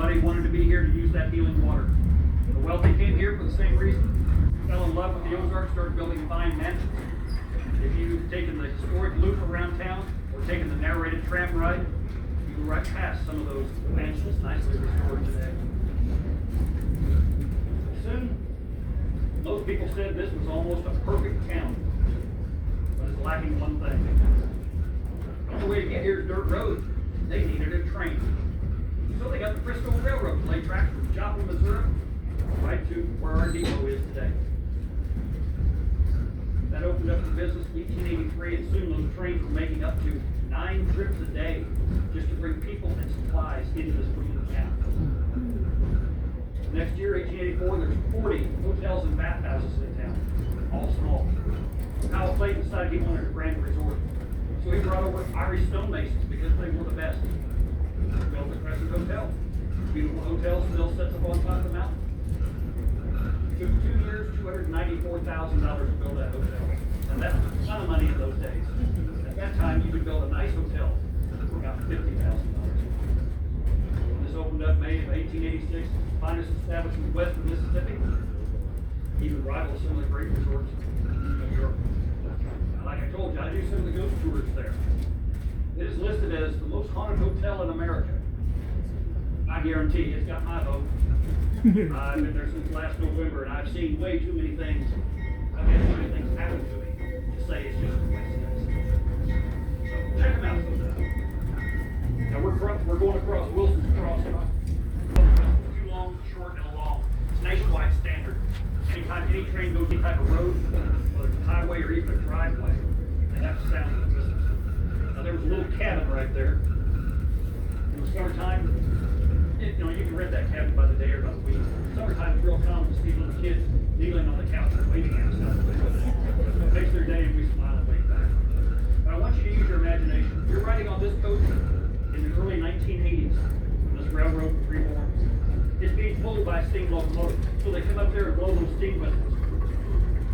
Everybody wanted to be here to use that healing water. The wealthy came here for the same reason. Fell in love with the Ozarks, started building fine mansions. If you've taken the historic loop around town or taken the narrated tram ride, you go right past some of those mansions nicely restored today. Soon, most people said this was almost a perfect town, but it's lacking one thing. The only way to get here is dirt roads. They needed a train. So they got the Frisco Railroad to lay tracks from Joplin, Missouri, right to where our depot is today. That opened up the business in 1883, and soon those trains were making up to 9 trips a day just to bring people and supplies into this particular town. Next year, 1884, there's 40 hotels and bathhouses in town, all small. Howell Clayton decided he wanted a grand resort, so he brought over Irish stonemasons because they were the best. Built the Crescent Hotel. Beautiful hotel still sits up on top of the mountain. It took 2 years, $294,000 to build that hotel. And that's a ton of money in those days. At that time, you could build a nice hotel for about $50,000. When this opened up May of 1886, finest establishment west of Mississippi, even rivals some of the great resorts in New York. Now, like I told you, I do some of the ghost tours there. It is listed as the most haunted hotel in America. I guarantee it's got my vote. I've been there since last November, and I've seen way too many things. I've had too many things happen to me to say it's just a coincidence. So check them out sometime. Now we're going across Wilson's Crossing. Too long, short, and a long. It's nationwide standard. Anytime any train goes any type of road, whether it's a highway or even a driveway, they have to sound the whistle. Now there was a little cabin right there. In the summertime, you can rent that cabin by the day or by the week. Summertime is real common to see little kids kneeling on the couch and waiting at us out the window. It makes their day and we smile and wave back. But I want you to use your imagination. You're riding on this coach in the early 1980s when this railroad was reborn. It's being pulled by steam locomotives. So they come up there and blow those steam whistles.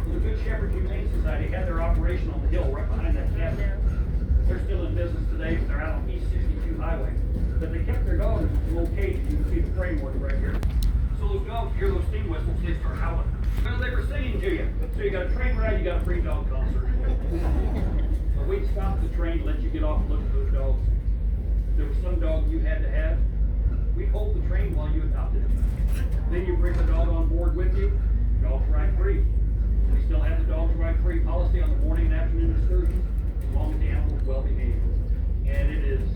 Well, the Good Shepherd Humane Society had their operation on the hill right behind that cabin. They're still in business today, but they're out on East 62 Highway. But they kept their dogs in a little cage. You can see the framework right here. So those dogs hear those steam whistles, they start howling. Well, they were singing to you. So you got a train ride, you got a free dog concert. So we'd stop the train, let you get off and look at those dogs. If there was some dog you had to have, we'd hold the train while you adopted it. Then you bring the dog on board with you, dogs ride free. We still have the dogs ride free policy on the morning and afternoon excursions, as long as the animal is well behaved. And it is,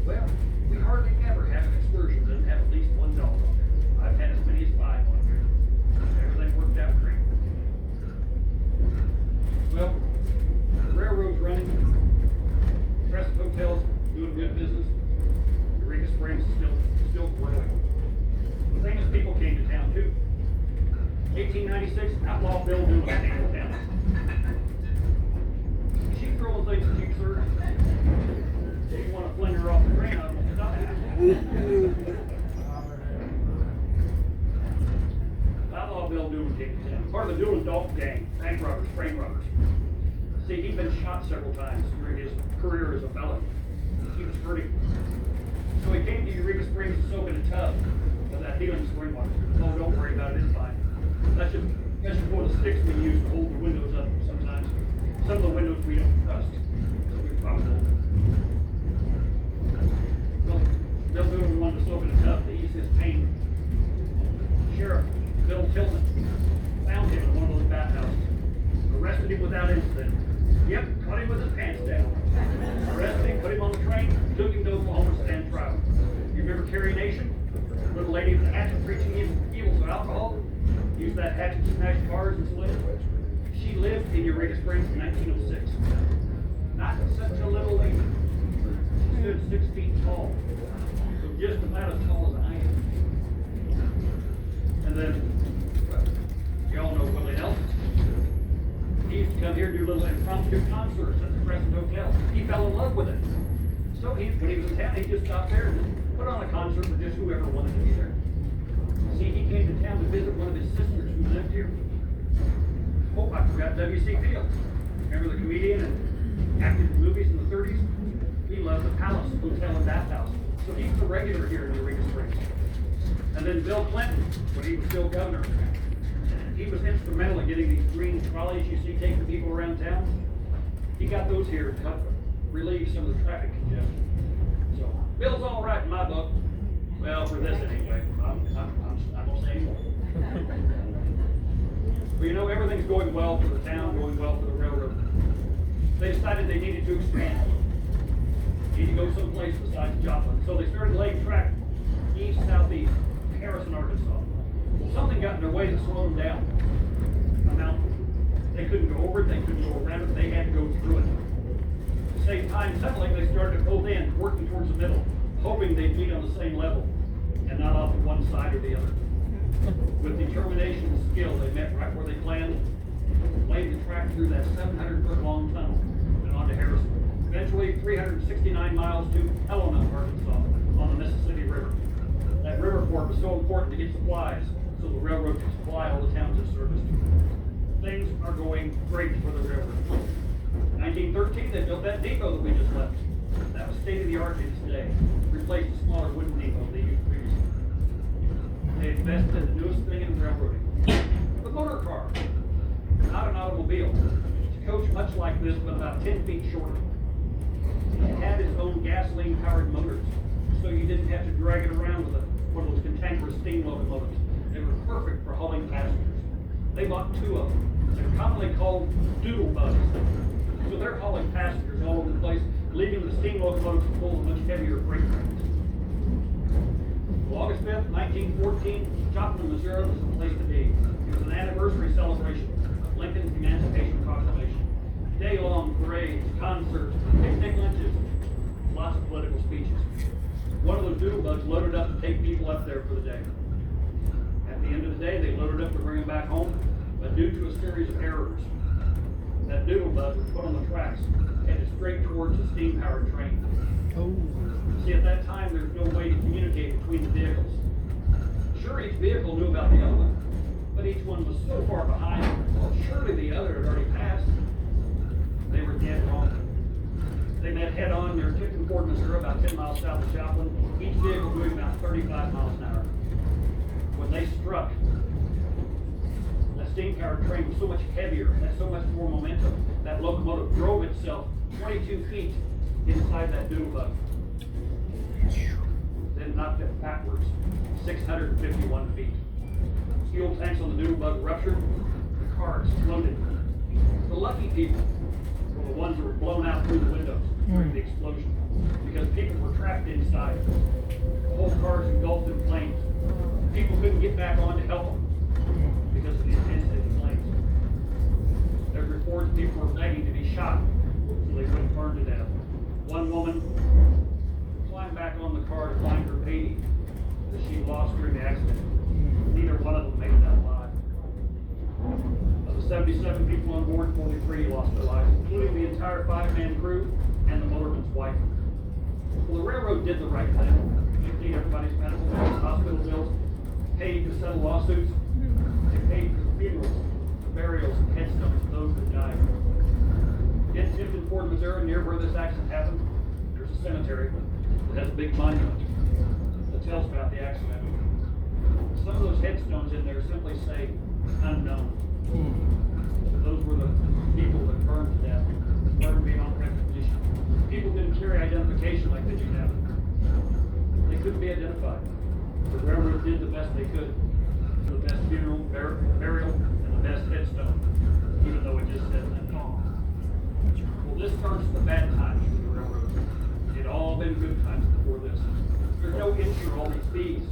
well, we hardly ever have an excursion that doesn't have at least one dog on there. I've had as many as 5 on here. Everything worked out great. Well, the railroad's running. Crescent Hotel's doing good business. Eureka Springs is still growing. The thing is, people came to town too. 1896, Outlaw Bill Doolin came to town. She throwing things at you, sir. If you want to fling her off the train, I won't stop it. Outlaw Bill Doolin came to town. Part of the Doolin Dog Gang, bank robbers, train robbers. See, he'd been shot several times during his career as a felon. He was hurting. So he came to Eureka Springs to soak in a tub of that healing spring water. Oh, don't worry about it, it's fine. That's just one of the sticks we use to hold the windows up sometimes. Some of the windows we don't trust, so we pop them. Well, Bill Doolin wanted to soak in a tub to ease his pain. Sheriff Bill Tilton found him in one of those bathhouses, arrested him without incident. Yep, caught him with his pants down. Arrested him, put him on the train, took him to Oklahoma to stand trial. You remember Carrie Nation? Little lady with a hatchet preaching evils of alcohol? Used that hatchet to smash cars and sleds. She lived in Eureka Springs in 1906. Not such a little lady. She stood 6 feet tall. So just about as tall as I am. And then, y'all know Willie Nelson. He used to come here and do little impromptu concerts at the Crescent Hotel. He fell in love with it. So when he was in town, he just stopped there and put on a concert for just whoever wanted to be there. See, he came to town to visit one of his sisters who lived here. Oh, I forgot W.C. Fields. Remember the comedian and acted in movies in the 30s? He loved the Palace Hotel and Bathhouse. So he's the regular here in Eureka race. And then Bill Clinton, when he was still governor, he was instrumental in getting these green trolleys you see taking people around town. He got those here to help relieve some of the traffic congestion. So, Bill's all right in my book. Well, for this anyway. I'm not gonna say anymore. But you know, everything's going well for the town, going well for the railroad. They decided they needed to expand. Need to go someplace besides Joplin. So they started laying track east, southeast, Harrison, Arkansas. Well, something got in their way that slowed them down. A mountain. They couldn't go over it, they couldn't go around it, they had to go through it. At the same time, suddenly they started to pull in, working towards the middle, hoping they'd meet on the same level and not off of one side or the other. With determination and skill, they met right where they planned, laid the track through that 700-foot long tunnel and onto Harrison. Eventually, 369 miles to Helena, Arkansas, on the Mississippi River. That river port was so important to get supplies, so the railroad could supply all the towns it serviced. Things are going great for the railroad. In 1913, they built that depot that we just left. That was state-of-the-art in its day. Replaced the smaller wooden depot they used previously. They invested in the newest thing in railroading. The motor car. Not an automobile. It's a coach much like this, but about 10 feet shorter. It had its own gasoline-powered motors, so you didn't have to drag it around with one of those cantankerous steam locomotives. They were perfect for hauling passengers. They bought 2 of them. They're commonly called doodle bugs. So they're hauling passengers all over the place, leaving the steam locomotives full of much heavier freight trains. August 5th, 1914, Joplin, Missouri was the place to be. It was an anniversary celebration of Lincoln's Emancipation Proclamation. Day-long parades, concerts, picnic lunches, lots of political speeches. One of those doodle bugs loaded up to take people up there for the day. At the end of the day, they loaded up to bring them back home, but due to a series of errors, that doodle bug was put on the tracks, headed straight towards the steam-powered train. See, at that time, there's no way to communicate between the vehicles. Sure, each vehicle knew about the other one, but each one was so far behind, well, surely the other had already passed. They were dead wrong. They met head-on near Tipton Ford, Missouri, about 10 miles south of Joplin, each vehicle moving about 35 miles an hour. When they struck, that steam-powered train was so much heavier, had so much more momentum, that locomotive drove itself 22 feet inside that doodle bug. Then knocked it backwards, 651 feet. Fuel tanks on the doodle bug ruptured, the car exploded. The lucky people were the ones that were blown out through the windows during the explosion, because people were trapped inside. The whole car was engulfed in flames. People couldn't get back on to help them because of the intensity of the flames. There's reports people were begging to be shot so they wouldn't burn to death. One woman climbed back on the car to find her baby that she lost during the accident. Neither one of them made it out alive. Of the 77 people on board, 43 lost their lives, including the entire 5-man crew and the motorman's wife. Well, the railroad did the right thing. They paid everybody's medical bills, hospital bills, paid to settle lawsuits, they paid for the funerals, the burials, and headstones of those that died. In Tipton Ford, Missouri, near where this accident happened, there's a cemetery that has a big monument that tells about the accident. Some of those headstones in there simply say, unknown. Those were the people that burned to death, burned beyond recognition. People didn't carry identification like they do now. They couldn't be identified. The railroad did the best they could. The best funeral, burial, and the best headstone, even though it just said unknown. Well, this turns to the bad times for the railroad. It had all been good times before this. There's no issue or all these fees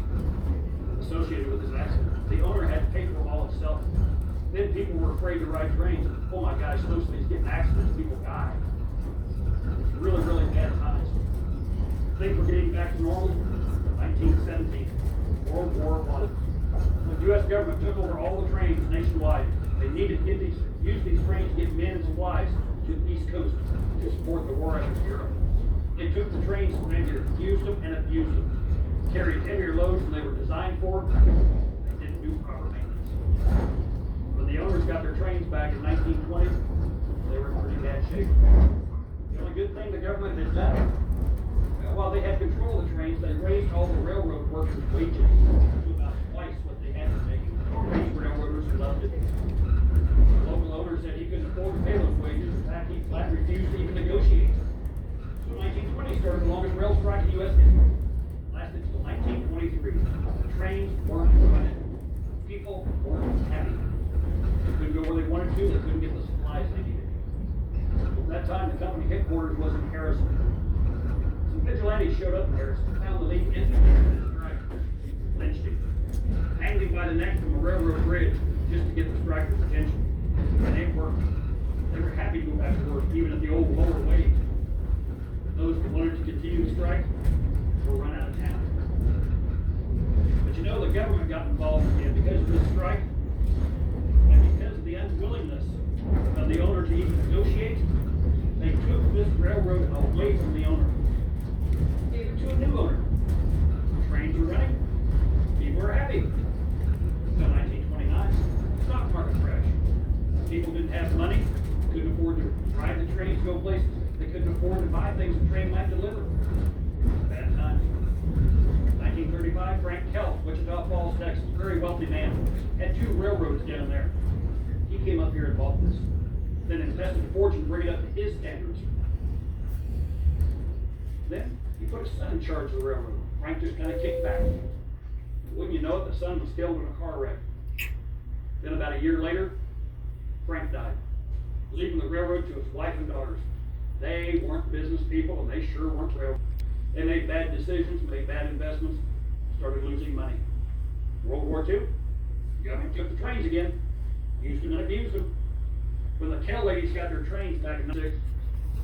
associated with this accident. The owner had to pay for them all himself. Then people were afraid to ride trains. Oh my gosh, those things get in accidents, people die. It's really, really bad times. Things were getting back to normal. 1917, World War I. When the U.S. government took over all the trains nationwide, they needed to use these trains to get men and supplies to the East Coast to support the war effort in Europe. They took the trains from India, used them and abused them. Carried heavier loads than they were designed for. They didn't do proper maintenance. When the owners got their trains back in 1920, they were in pretty bad shape. The only good thing the government had done, while they had control of the trains, they raised all the railroad workers' wages to about twice what they had been making. These railroaders loved it. The local owner said he couldn't afford to pay those wages. In fact, he flat refused to even negotiate. So 1920 started the longest rail strike in U.S. history. Lasted until 1923. The trains weren't running. People weren't happy. They couldn't go where they wanted to. They couldn't get the supplies they needed. At that time, the company headquarters was in Harrison. Some vigilantes showed up in Harrison, found the lead instigator of the strike, lynched him, hanged him by the neck from a railroad bridge just to get the strikers' attention. And it worked. They were happy to go back to work, even at the old lower wage. Those that wanted to continue the strike were run out of town. But you know, the government got involved again because of this strike, and because of the unwillingness of the owner to even negotiate. They took this railroad away from the owner, gave it to a new owner. Trains were running, people were happy. Until 1929, stock market crash. People didn't have money, couldn't afford to ride the trains to go places. They couldn't afford to buy things the train might deliver. Bad times. 1935, Frank Kelp, Wichita Falls, Texas, very wealthy man, had 2 railroads down there. He came up here and bought this, then invested a fortune to bring it up to his standards. Then he put his son in charge of the railroad. Frank just kind of kicked back. Wouldn't you know it, the son was killed in a car wreck. Then about a year later, Frank died, leaving the railroad to his wife and daughters. They weren't business people, and they sure weren't railroad. They made bad decisions, made bad investments, started losing money. World War II, the government took the trains again, used them and abused them. When the Kell ladies got their trains back in 1906,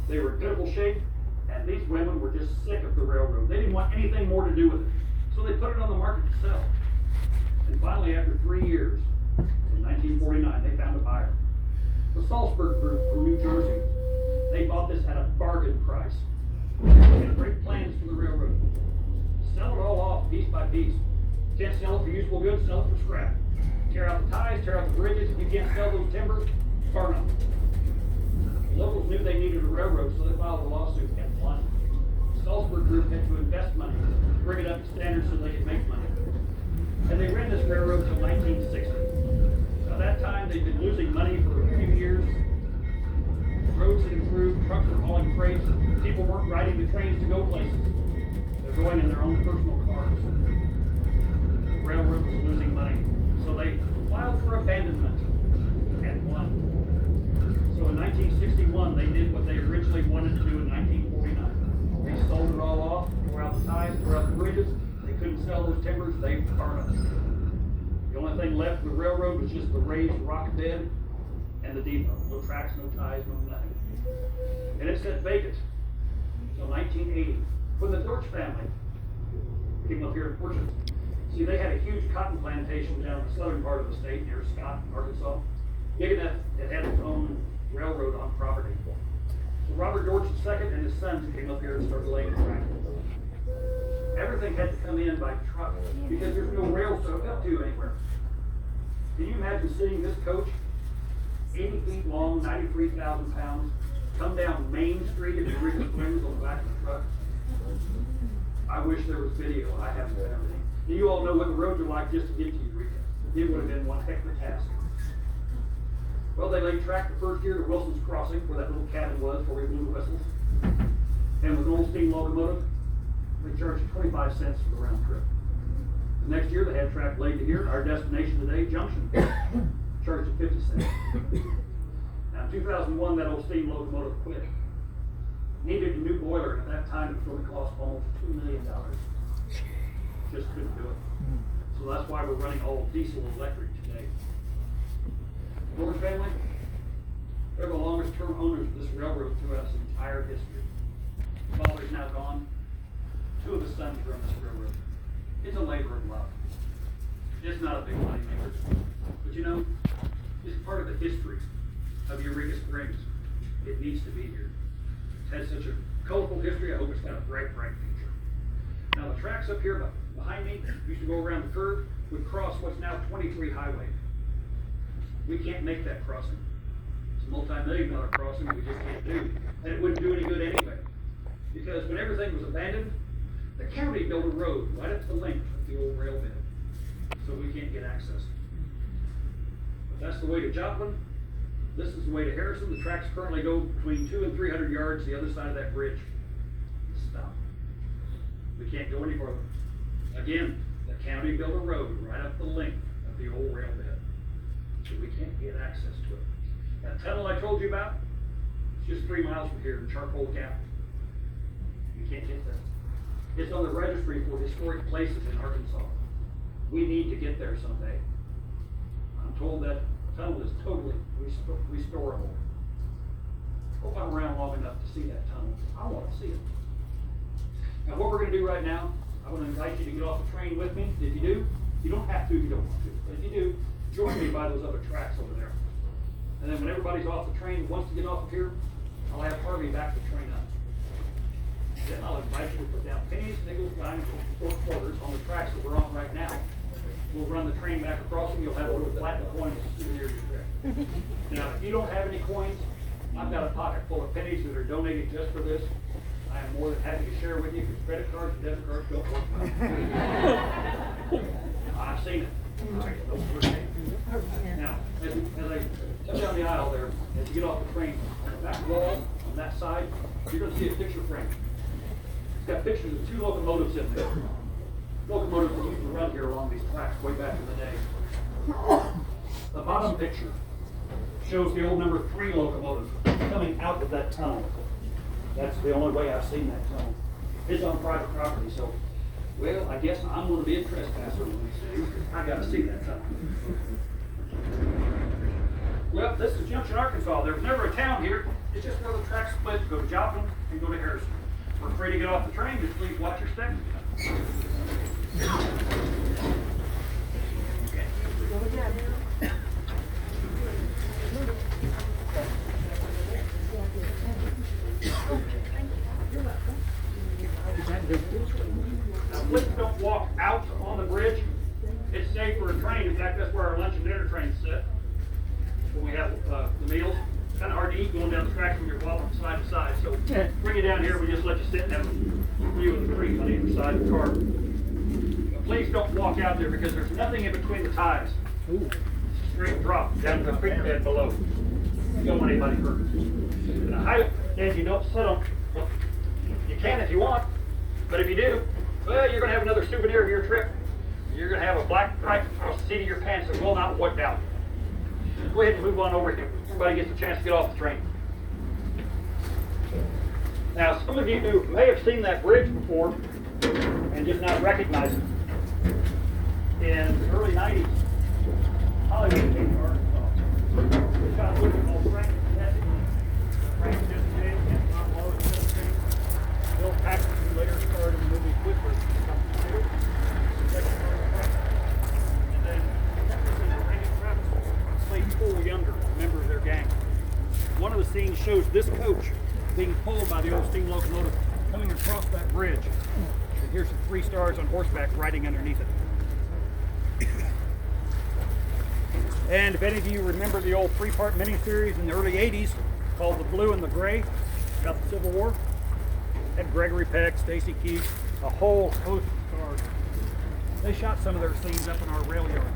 they were in pitiful shape, and these women were just sick of the railroad. They didn't want anything more to do with it. So they put it on the market to sell. And finally, after 3 years, in 1949, they found a buyer. The Salzburg Group from New Jersey. They bought this at a bargain price. They had great plans for the railroad. Sell it all off piece by piece. Can't sell it for useful goods, sell it for scrap. Tear out the ties, tear out the bridges. If you can't sell those timbers, burn them. The locals knew they needed a railroad, so they filed a lawsuit and won. The Salzburg Group had to invest money, bring it up to standards so they could make money. And they ran this railroad until 1960. By that time, they'd been losing money for a few years. Roads had improved, trucks were hauling freight, people weren't riding the trains to go places. They're going in their own personal cars. The railroad was losing money, so they filed for abandonment and won. So in 1961, they did what they originally wanted to do in 1949. They sold it all off, tore out the ties, tore out the bridges. They couldn't sell those timbers, they burned them. The only thing left of the railroad was just the raised rock bed and the depot. No tracks, no ties, no nothing. And it sat vacant until 1980, when the Dorch family came up here and purchased it. See, they had a huge cotton plantation down in the southern part of the state near Scott, Arkansas. Big enough it had its own railroad on property. So Robert Dorch II and his sons came up here and started laying track. Everything had to come in by truck because there's no rails to hook up to anywhere. Can you imagine seeing this coach, 80 feet long, 93,000 pounds, come down Main Street in Eureka Springs on the back of the truck? I wish there was video. I haven't found any. You all know what the roads are like just to get to Eureka. It would have been one heck of a task. Well, they laid track the first year to Wilson's Crossing, where that little cabin was, where we blew the whistles. And with an old steam locomotive, they charged 25 cents for the round trip. The next year, they had track laid to here, our destination today, Junction, charged at 50 cents. Now, in 2001, that old steam locomotive quit. Needed a new boiler, and at that time, it was going to cost almost $2 million. Just couldn't do it. So that's why we're running all diesel electric today. Dorch family, they're the longest term owners of this railroad throughout its entire history. The father's now gone. 2 of the sons run this railroad. It's a labor of love. It's not a big money maker. But you know, it's part of the history of Eureka Springs. It needs to be here. It's had such a colorful history, I hope it's got a bright, bright future. Now the tracks up here behind me used to go around the curve, would cross what's now 23 Highway. We can't make that crossing. It's a multi-million-dollar crossing we just can't do. And it wouldn't do any good anyway. Because when everything was abandoned, the county built a road right up to the length of the old rail bed, so we can't get access. But that's the way to Joplin. This is the way to Harrison. The tracks currently go between 200 and 300 yards the other side of that bridge. Stop. We can't go any further. Again, the county built a road right up the length of the old rail bed, so we can't get access to it. That tunnel I told you about, it's just 3 miles from here in Charcoal Gap. You can't get there. It's on the registry for historic places in Arkansas. We need to get there someday. I'm told that tunnel is totally restorable. Hope I'm around long enough to see that tunnel. I want to see it. Now what we're going to do right now, I'm going to invite you to get off the train with me. If you do, you don't have to if you don't want to, but if you do, join me by those other tracks over there. And then when everybody's off the train, wants to get off of here, I'll have Harvey back the train up. Then I'll invite you to put down pennies, nickels, dimes, or quarters on the tracks that we're on right now. We'll run the train back across and you'll have a little platinum coin as a souvenir of your trip. Now, if you don't have any coins, I've got a pocket full of pennies that are donated just for this. I am more than happy to share with you because credit cards and debit cards don't work. I've seen it. Now, as I come down the aisle there, as you get off the train, on the back wall on that side, you're going to see a picture frame. It's got pictures of 2 locomotives in there. Locomotives that used to run here along these tracks way back in the day. The bottom picture shows the old number 3 locomotive coming out of that tunnel. That's the only way I've seen that tunnel. It's on private property, so, well, I guess I'm going to be a trespasser when we see. I got to see that tunnel. Well, this is Junction, Arkansas. There was never a town here. It's just where the tracks split to go to Joplin and go to Harrison. We're free to get off the train. Just please watch your step. Now, please don't walk out on the bridge. It's safe for a train. In fact, that's where our lunch and dinner trains sit. When we have the meals. It's kind of hard to eat going down the tracks when you're walking side to side. So bring you down here. We just let you sit and have a view of the creek on either side of the car. But please don't walk out there because there's nothing in between the ties. It's a straight drop down to the creek bed below. You don't want anybody hurt. And a high end you don't sit on. Well, you can if you want, but if you do, well, you're going to have another souvenir of your trip. You're going to have a black stripe across the seat of your pants that will not wipe out. Go ahead and move on over here. Everybody gets a chance to get off the train. Now, some of you may have seen that bridge before and just not recognize it. In the early 90s, Hollywood came to Arkansas. We shot a movie called Frank Jesse. Frank Jesse and Tom Wallace. Bill Paxton, who later starred in the movie Whistler. And then Randy Travis played Cole Younger, a member of their gang. One of the scenes shows this coach being pulled by the old steam locomotive coming across that bridge. And here's some 3 stars on horseback riding underneath it. And if any of you remember the old 3-part miniseries in the early 80s called The Blue and the Gray about the Civil War, had Gregory Peck, Stacy Keach, a whole host of stars. They shot some of their scenes up in our rail yard.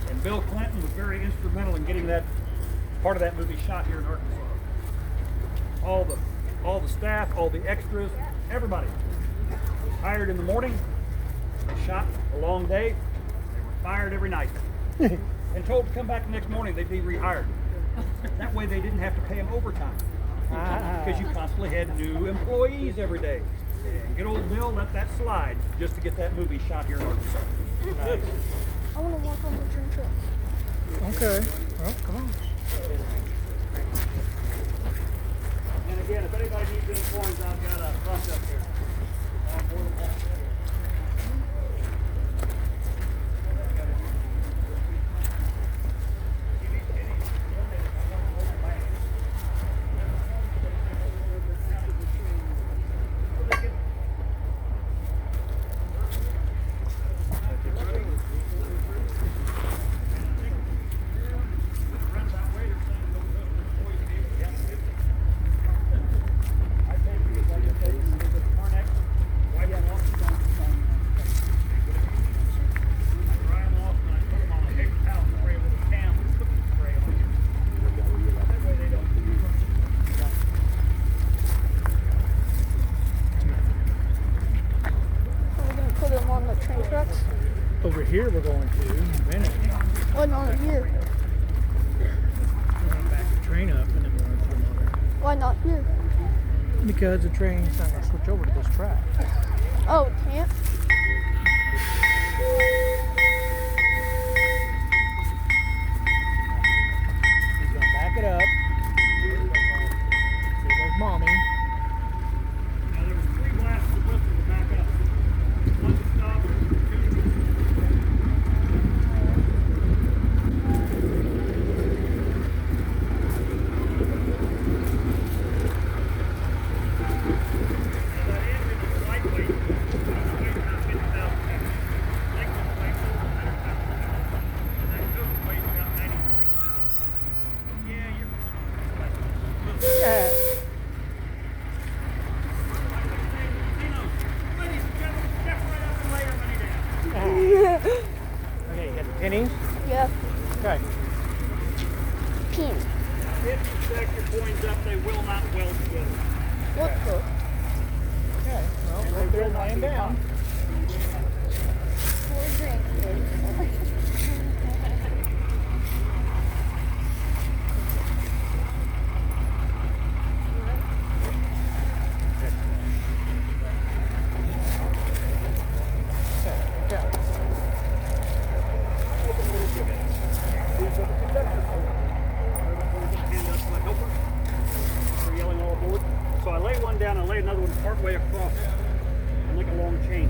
And Bill Clinton was very instrumental in getting that part of that movie shot here in Arkansas. All the staff, all the extras, everybody was hired in the morning. They shot a long day. They were fired every night and told to come back the next morning. They'd be rehired. That way they didn't have to pay them overtime because you constantly had new employees every day. And good old Bill let that slide just to get that movie shot here in Arkansas. Nice. I want to walk on the train trip. Okay. Well, come on. And again, if anybody needs any coins, I've got a bunch up here. More than that. here we're going to in a minute. Why not here? We're going to back the train up and then we're going to the motor. Why not here? Because the train's not going to switch over to this track. Oh, it can't? He's going to back it up. Here goes Mommy. Now there was 3 blasts of whistle to back up. One to stop, 2 That engine is lightweight. It weighs about 50,000 pounds. Liquid weighs over 100 pounds. And that filter weighs about 93 pounds. Yeah, you're Yeah. Ladies and gentlemen, step right up and lay your money down. Okay, you got the pennies? Yeah. Okay. Pin. If you stack your coins up, they will not weld together. What the? Okay. Well, right there laying down. Poor grandkids. Okay. They're yelling all aboard. So I lay one down and lay another one partway across and like a long chain.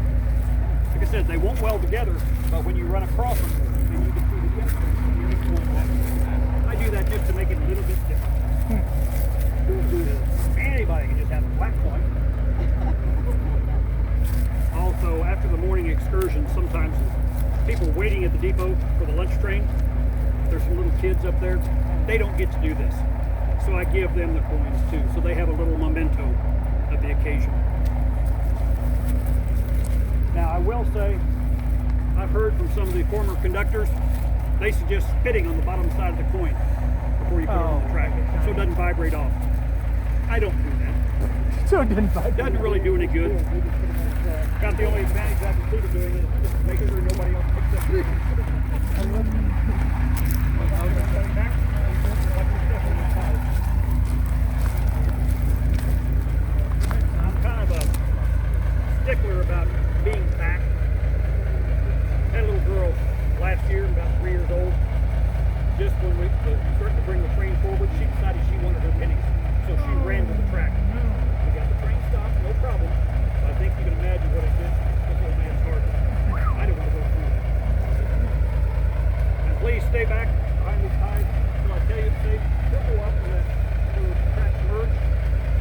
Like I said, they won't weld together, but when you run across them, they need to feed together. I do that just to make it a little bit different. Anybody can just have a black coin. Also, after the morning excursion, sometimes people waiting at the depot for the lunch train, there's some little kids up there. They don't get to do this. So I give them the coins too, so they have a little memento of the occasion. Now I will say, I've heard from some of the former conductors, they suggest spitting on the bottom side of the coin before you put it on the track, so it doesn't vibrate off. I don't do that. So it didn't vibrate. Doesn't really do any good. Got the only advantage I can see to doing it is just making sure nobody else picks up the I'm kind of a stickler about being back. Had a little girl last year, about 3 years old. Just when we started to bring the train forward, she decided she wanted her pennies. So she ran to the track. We got the train stopped, no problem. I think you can imagine what it did to this old man's heart. I didn't want to go through that. And please stay back behind these ties until I tell you to stay. He'll go up when the track merge.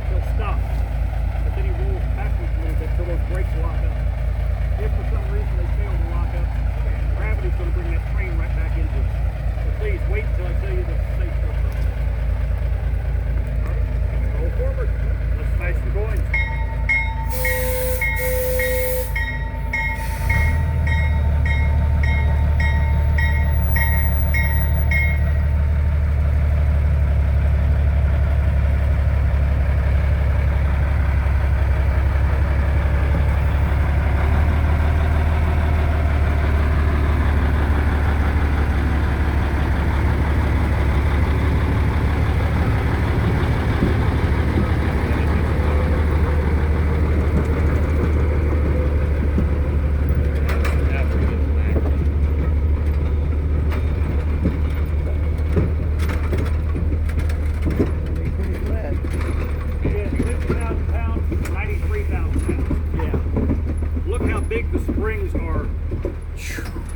He'll stop. But then he rolls backwards a little bit until those brakes lock up. If for some reason they fail to lock up, gravity's going to bring that train right back into it. So please wait until I tell you to stay put. Roll forward. Let's smash the coins. Yeah, 50,000 pounds, 93,000 pounds. Yeah. Look how big the springs are.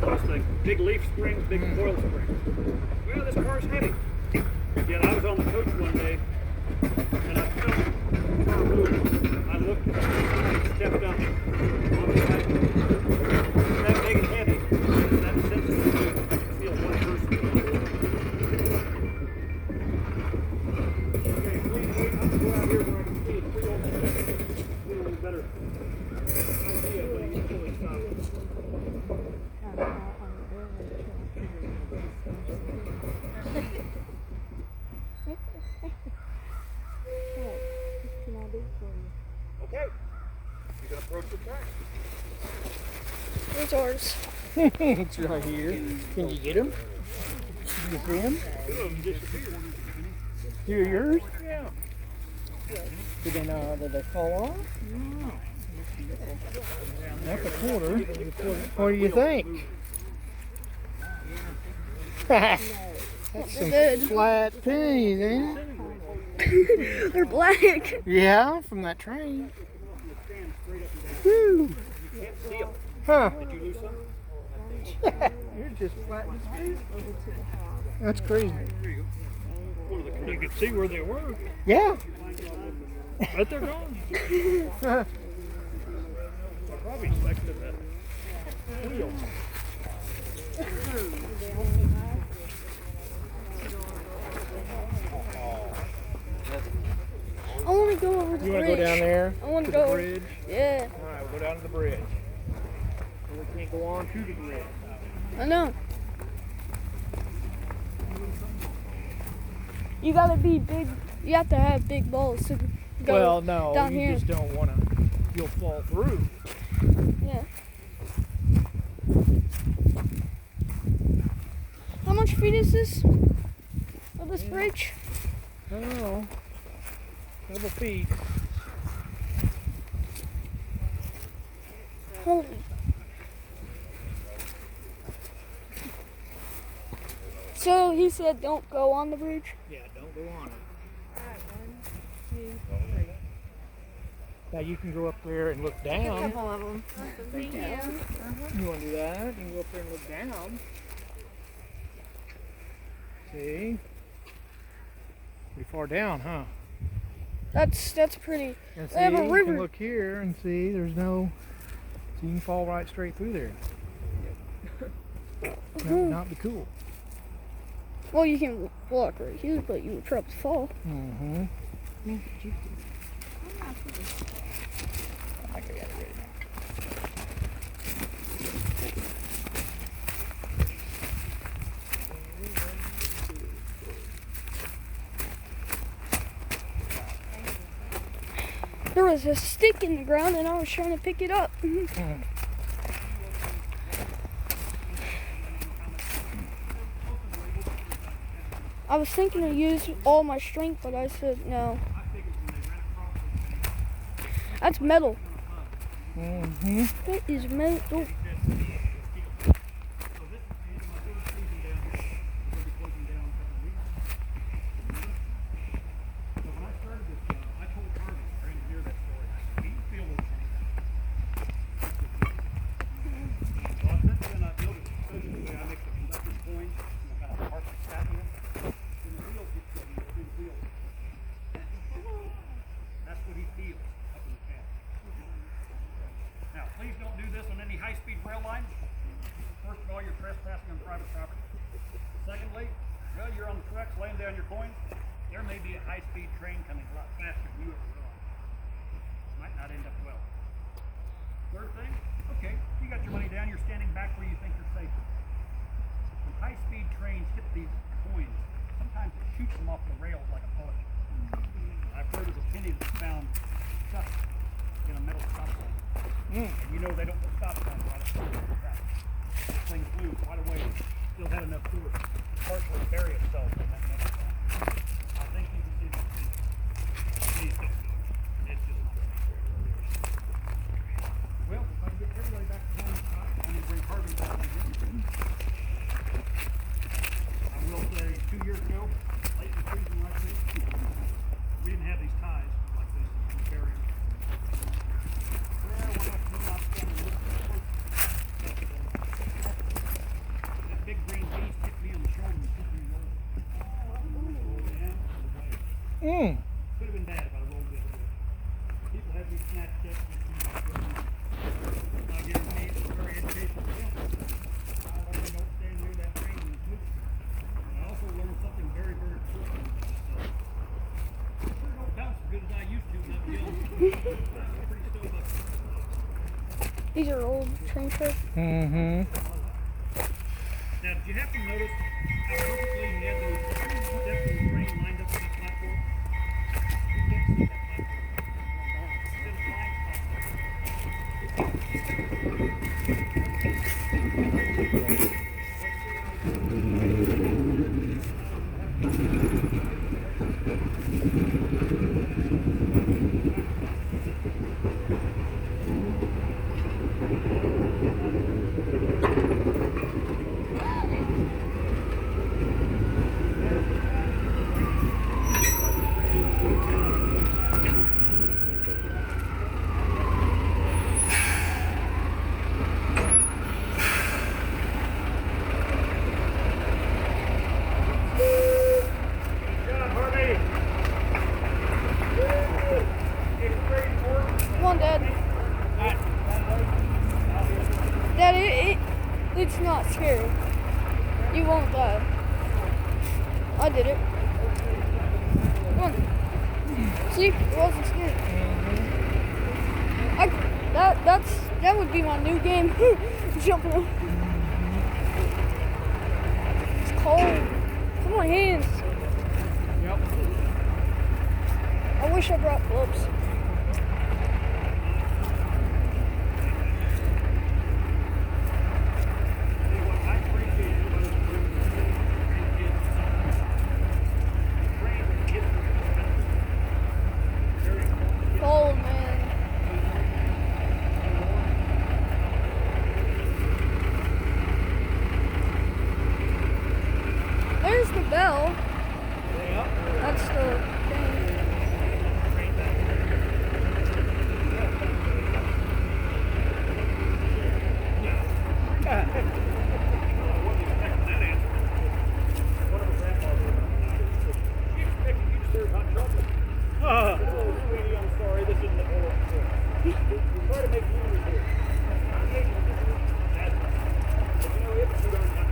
Those things. Big leaf springs, big coil springs. Well, this car's heavy. Yet I was on the coach one day, and I felt the car move. I looked, I stepped up on the right. That big and heavy. That sensitive. I could feel one person. Okay, please wait. I'm going to go out here where I can see it. We don't get a little better idea when you fully stop. Okay, you can approach the track. Where's ours? It's right here. Can you get him? Can you see him? Here, yours? Yeah. Did they fall off? No. That's a quarter. What do you think? That's some flat pennies, ain't it? They're black. Yeah, from that train. Woo. Huh. You're just flat as food. That's crazy. You could see where they were, Yeah. but they're gone. Probably next to that wheel. I want to go over the You bridge. want to go down there? I want to to the go. bridge? Yeah, All right, we'll go down to the bridge. We can't go on to the bridge. I know. You gotta be big. You have to have big balls to go Well, no, down you here. just don't want to. You'll fall through. Yeah. How much feet is this? Of this bridge? I don't know. Couple feet. Holy. So he said don't go on the bridge? Yeah, don't go on it. Now you can go up there and look down. of them. You want to do that? You can go up there and look down. See? Pretty far down, huh? That's pretty. And see, They have a you river. can look here and see there's no, so you can fall right straight through there. That would not be cool. Well, you can walk right here, but you would probably fall. Mm-hmm. There was a stick in the ground and I was trying to pick it up. I was thinking to use all my strength, but I said no. That's metal. Mm-hmm. That is metal. That's what he feels up in the cab. Now, please don't do this on any high-speed rail line. First of all, you're trespassing on private property. Secondly, well, you're on the tracks laying down your coins. There may be a high-speed train coming a lot faster than you ever realize. Might not end up well. Third thing, okay, you got your money down, you're standing back where you think you're safer. When high-speed trains hit these coins, sometimes it shoots them off the rails like a bullet. I've heard of a penny that's found stuck in a metal stop sign. And you know they don't put stop signs right up there. This thing flew quite a way. Still had enough force to partially bury itself in that metal sign. I think you can see that. Please don't do it. It's just not safe. Well, if I can get everybody back to home, I'm going to bring Harvey back in here. I will say 2 years ago, late in the season like this, we didn't have these ties like this, these barriers. Well, when I came out standing and looked close, that big green beast hit me on the shoulder and took me over. Rolled down and away. Could have been bad if I rolled the other way. People have me snatched up and I guarantee it was very educational for them. I learned don't stand near that train when it's moving. And I also learned something very, very important about myself. I sure don't bounce as good as I used to when I was young. I'm pretty still about it. These are old train tracks. Mm-hmm. Now, did you happen to notice how perfectly he had those steps of the train lined up on that platform? You can't see that platform. It's in a blind spot there. John Harvey. It's great work. Come on, Dad. Dad, it's not scary. You won't die. I did it. Come on. See, it wasn't scary. That would be my new game. Jumping up. It's cold. Come on, hands. Yep. I wish I brought gloves. I appreciate you when it's very important. Cold, man. There's the bell. That's the thing. Oh, sweetie, I'm sorry. This isn't the whole story. Try to make you here. But you know, if you don't have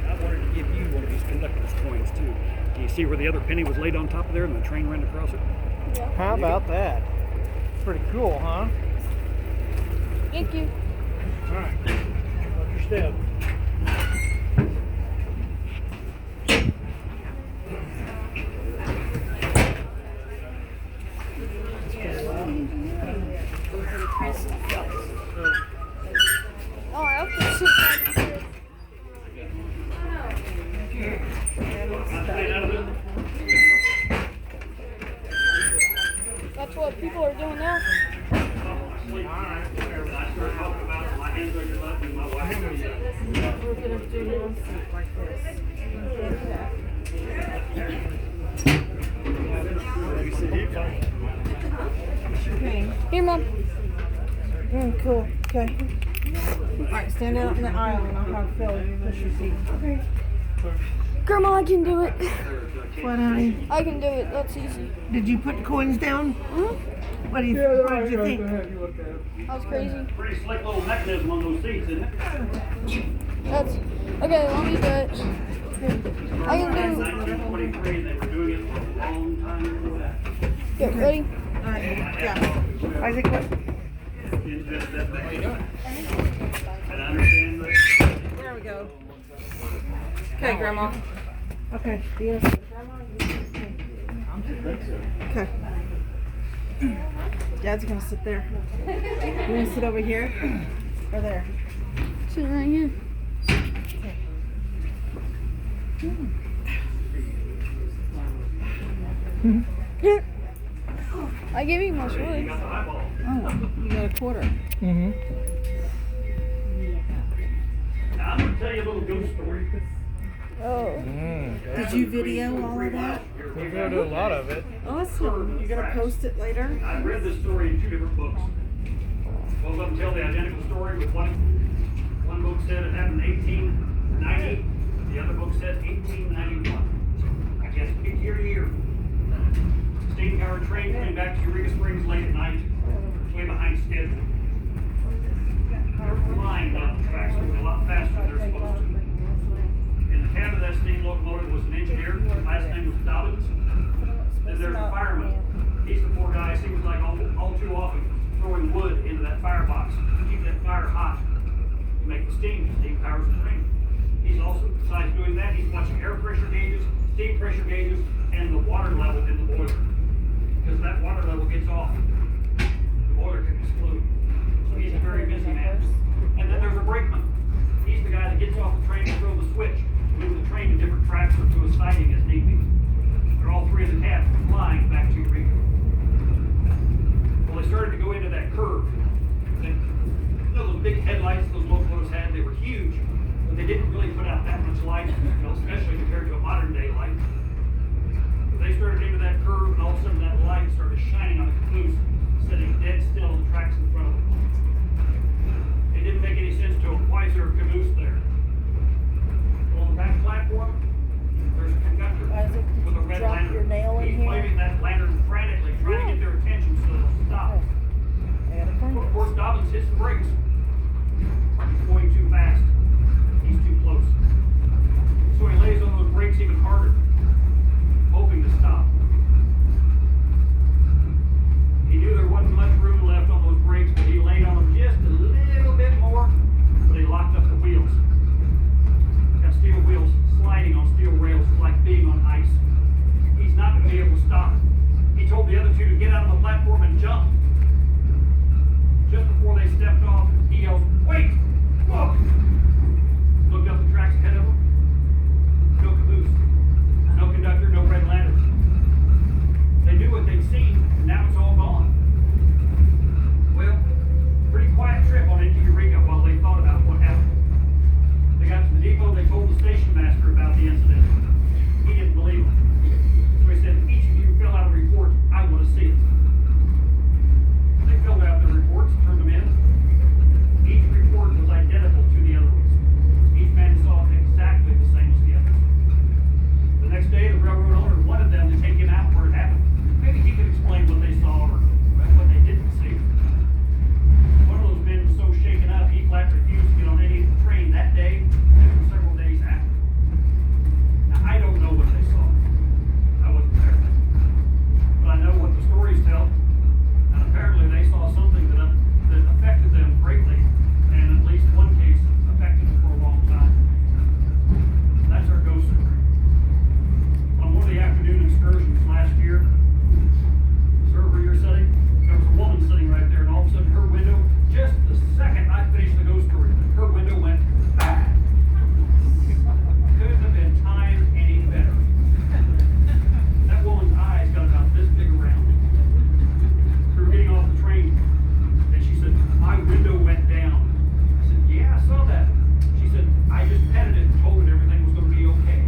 I wanted to give you one of these conductor's coins too. Can you see where the other penny was laid on top of there and the train ran across it? How about that? Pretty cool, huh? Thank you. All right. Watch your step. Oh, I hope to sit back here. That's what people are doing now. We're gonna do one seat like this. Okay. Here, Mom. Cool. Okay. All right, stand out in the aisle and I'll have Phil push your seat. Okay. Grandma, I can do it. What, honey? I can do it. That's easy. Did you put the coins down? Huh? What did you think? That was crazy. Pretty slick little mechanism on those seats, isn't it? That's okay. Let me do it. I can do. 1923, they were doing it for a long time before that. Get ready. All right. Yeah. Isaac, what? Invest that back. And I understand that. There we go. Okay, Grandma. Okay. Do you have Okay. Dad's gonna sit there. You wanna sit over here? Or there? Sitting right here. I gave you my sword. Oh, you got a quarter. Mm-hmm. Now, I'm going to tell you a little ghost story. Oh. Did you video all of that? We're gonna do a lot of it. Awesome. You're gonna post it later? I read this story in two different books. Both of them tell the identical story, but one book said it happened in 1890, the other book said 1891. I guess pick your year. Steam powered train coming back to Eureka Springs late at night, way behind schedule. They're flying down the tracks moving a lot faster than they're supposed to. In the cab of that steam locomotive was an engineer, his last name was Dobbins. Then there's a fireman. He's the poor guy, seems like all too often throwing wood into that firebox, keep that fire hot, to make the steam powers the train. He's also, besides doing that, he's watching air pressure gauges, steam pressure gauges, and the water level in the boiler. Because that water level gets off, the boiler can explode. So he's a very busy man. And then there's a brakeman. He's the guy that gets off the train and throws the switch, move the train to different tracks or to a siding as need be. They're all three in the cab flying back to Eureka. Well, they started to go into that curve. And, you know, those big headlights those locomotives had, they were huge, but they didn't really put out that much light, you know, especially compared to a modern day light. But they started into that curve, and all of a sudden that light started shining on the caboose, sitting dead still on the tracks in front of them. It didn't make any sense to them. Why is there a caboose there? Well, on the back platform, there's a conductor Isaac, did with a you red drop lantern. your nail in He's here? waving that lantern frantically, trying to get their attention so they'll stop. I gotta find Of it. course, Dobbins hits the brakes. He's going too fast. He's too close. So he lays on those brakes even harder, hoping to stop. He knew there wasn't much room left on those brakes, but he laid on them just a little bit more, but he locked up the wheels. Got steel wheels sliding on steel rails like being on ice. He's not going to be able to stop. He told the other two to get out of the platform and jump. Just before they stepped off, he yells, "Wait! Look!" Looked up the tracks ahead of him. No caboose. No conductor, no red lantern. They knew what they'd seen, and now it's all gone. Well, pretty quiet trip on into Eureka while they thought about what happened. They got to the depot, they told the station master about the incident. He didn't believe them. So he said, "Each of you fill out a report. I want to see it." They filled out their reports, turned them in. Each report was identical to the other ones. Each man saw it exactly the same as the others. The next day, the railroad owner wanted them to take him out where it happened. Maybe he could explain what they saw or what they didn't see. One of those men was so shaken up, he flat refused to get on any train that day and for several days after. Now, I don't know what they saw. I wasn't there. But I know what the stories tell. And apparently they saw something that affected them greatly, and in at least one case affected them for a long time. That's our ghost story. On one of the afternoon excursions last year, server you're sitting, there was a woman sitting right there, and all of a sudden her window, just the second I finished the ghost story, her window went bang. Couldn't have been timed any better. That woman's eyes got about this big around. We were getting off the train, and she said, "My window went down." I said, "Yeah, I saw that." She said, "I just petted it and told it everything was going to be okay."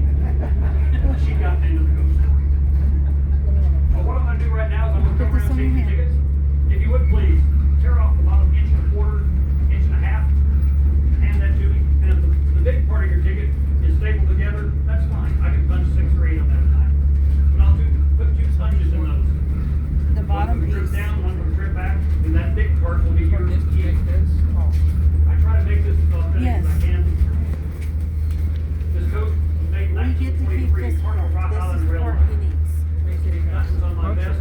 She got into the ghost story. Well, what I'm going to do right now is I'm going to come around and take the tickets. If you would please, tear off the bottom inch and a quarter, inch and a half, and hand that to me. And if the big part of your ticket is stapled together, that's fine. I can punch 6 or 8 on that time. But I'll put 2 punches in those. The bottom One for is. trip down, one for trip back, and that big part will be yours to keep. I try to make this as authentic as I can. This coat was made in We get to keep 1923, this part part. of Rock This Island is the part Railroad. he needs. Buttons on my vest,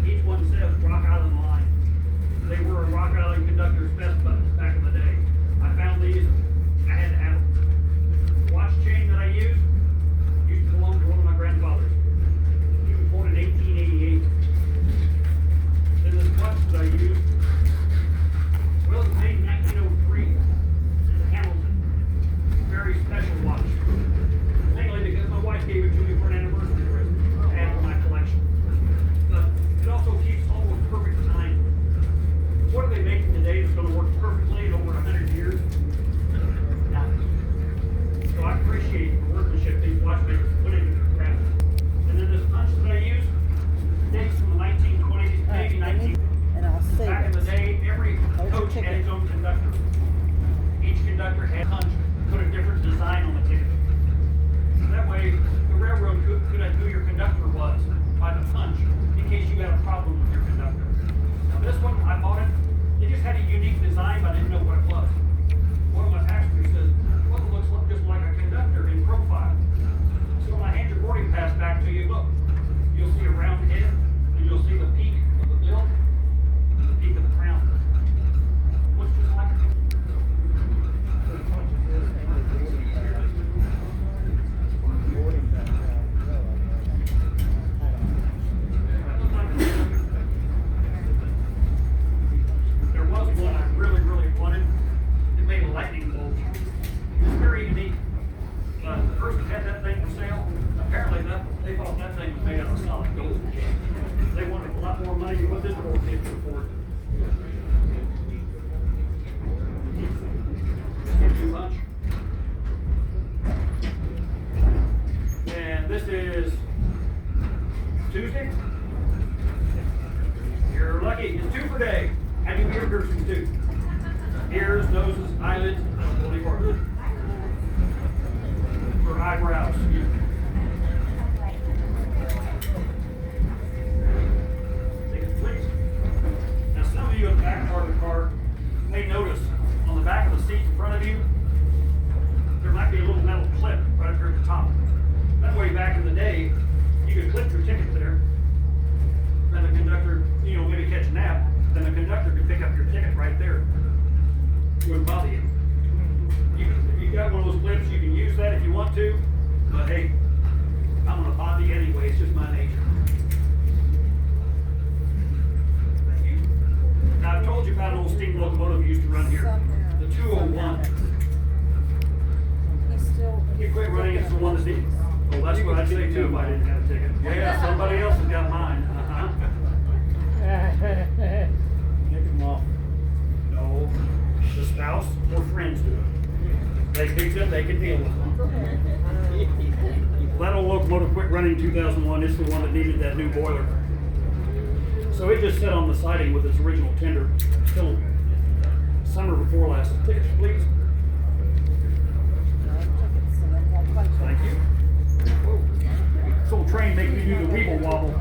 each one says Rock Island Line. They were a Rock Island conductor's vest buttons back in the day. I found these, I had to have them. The watch chain that I used to belong to one of my grandfathers. He was born in 1888. Then this watch that I used, well, it was made in 1903. It's a Hamilton. Very special watch. Mainly because my wife gave it to me for an anniversary present to add to my collection. But it also keeps almost perfect time. What are they making today that's going to work perfectly in over 100 years? Nothing. So I appreciate the workmanship these watchmakers put into their craft. And then this punch that I use dates from the 1920s, maybe 19. And I'll save Back in the it. day, every Hold your coach had ticket. its own conductor. Each conductor had a punch, put a different design on the ticket. So that way, the railroad could know who your conductor was by the punch, in case you had a problem with your conductor. Now this one, I bought it. It just had a unique design, but I didn't know what it was. One of my passengers says, "Well, it looks just like a conductor in profile." So when I hand your boarding pass back to you, look, you'll see a round head, and you'll see the peak of the bill, and the peak of the crown. wouldn't bother you. If you've got one of those clips, you can use that if you want to, but hey, I'm gonna bother you anyway, it's just my nature. Thank you. Now, I've told you about an old steam locomotive we used to run here, the 201. You quit running, it's the one that did. Well, that's what I'd say too if I didn't have a ticket. Yeah, somebody else has got mine, Make them off. No, the spouse or friends do it. They picked it, they can deal with it. Well, that old locomotive quit running in 2001. It's the one that needed that new boiler. So it just sat on the siding with its original tender till summer before last. Tickets, please. Thank you. Whoa. This old train makes me do the weeble wobble.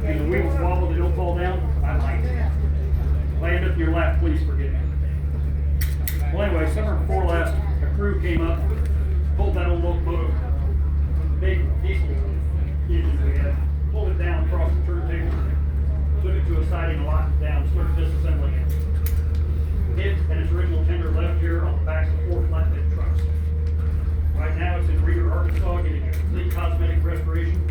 And the wheels wobble, they don't fall down. I like it. If I end up in your lap, please forgive me. Well, anyway, summer before last, a crew came up, pulled that old locomotive, big diesel engine we had, pulled it down across the turntable, took it to a siding, locked it down, started disassembling it. It and its original tender left here on the backs of 4 flatbed trucks. Right now, it's in Reeder, Arkansas, getting a complete cosmetic restoration.